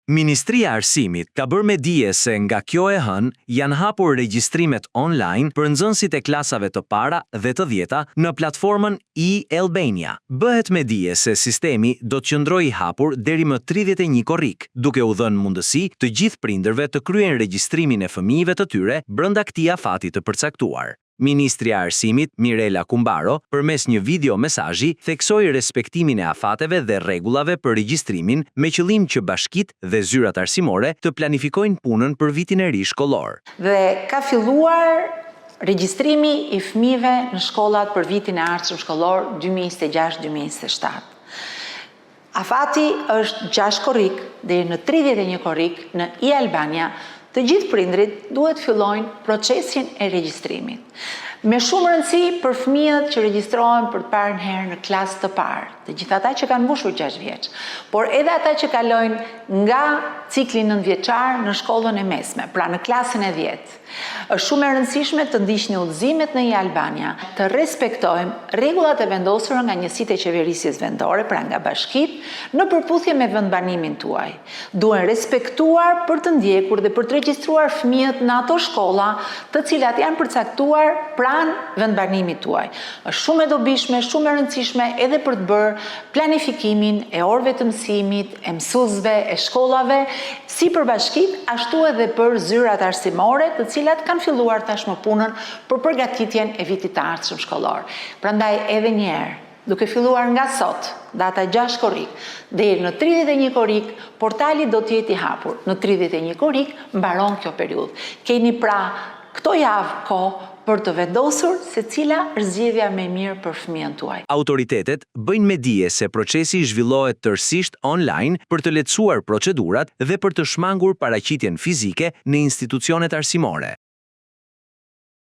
Ministria e Arsimit ka bërë me dije se nga kjo e hënë janë hapur regjistrimet online për nxënësit e klasave të para dhe të 10-ta në platformën e-Albania. Bëhet me dije se sistemi do të qëndrojë i hapur deri më 31 korrik, duke u dhënë mundësi të gjithë prindërve të kryejnë regjistrimin e fëmijëve të tyre brenda këtij afati të përcaktuar. Ministria e Arsimit, Mirela Kumbaro, përmes një video mesazhi, theksoi respektimin e afateve dhe rregullave për regjistrimin me qëllim që bashkitë dhe zyrat arsimore të planifikojnë punën për vitin e ri shkollor. Dhe ka filluar regjistrimi i fëmijëve në shkollat për vitin e ardhshëm shkollor 2026-2027. Afati është 6 korrik deri në 31 korrik në e-Albania. Të gjithë prindrit duhet fillojnë procesin e regjistrimit. Me shumë rëndësi për fëmijët që regjistrohen për të parë herë në klasë të parë, të gjithë ata që kanë mbushur 6 vjeç, por edhe ata që kalojnë nga cikli 9 vjeçar në shkollën e mesme, pra në klasën e 10. Është shumë e rëndësishme të ndiqni udhëzimet në e-Albania, të respektojmë rregullat e vendosura nga njësitë e qeverisjes vendore, pra nga bashkitë, në përputhje me vendbanimin tuaj. Duhen respektuar për të ndjekur dhe për të regjistruar fëmijët në ato shkolla të cilat janë përcaktuar pranë vendbanimit tuaj. Është shumë e dobishme, shumë e rëndësishme edhe për të bërë planifikimin e orëve të mësimit, e mësuesve, e shkollave, si për bashkitë, ashtu edhe për zyrat arsimore, të cilat kanë filluar tashmë punën për përgatitjen e vitit të ardhshëm shkollor. Prandaj edhe një herë, duke filluar nga sot, data 6 korrik, deri në 31 korrik, portali do të jetë i hapur. Në 31 korrik mbaron kjo periudhë. Keni pra këto javë kohë për të vendosur se cila është zgjedhja më e mirë për fëmijën tuaj. Autoritetet bëjnë me dije se procesi zhvillohet tërësisht online për të lehtësuar procedurat dhe për të shmangur paraqitjen fizike në institucionet arsimore.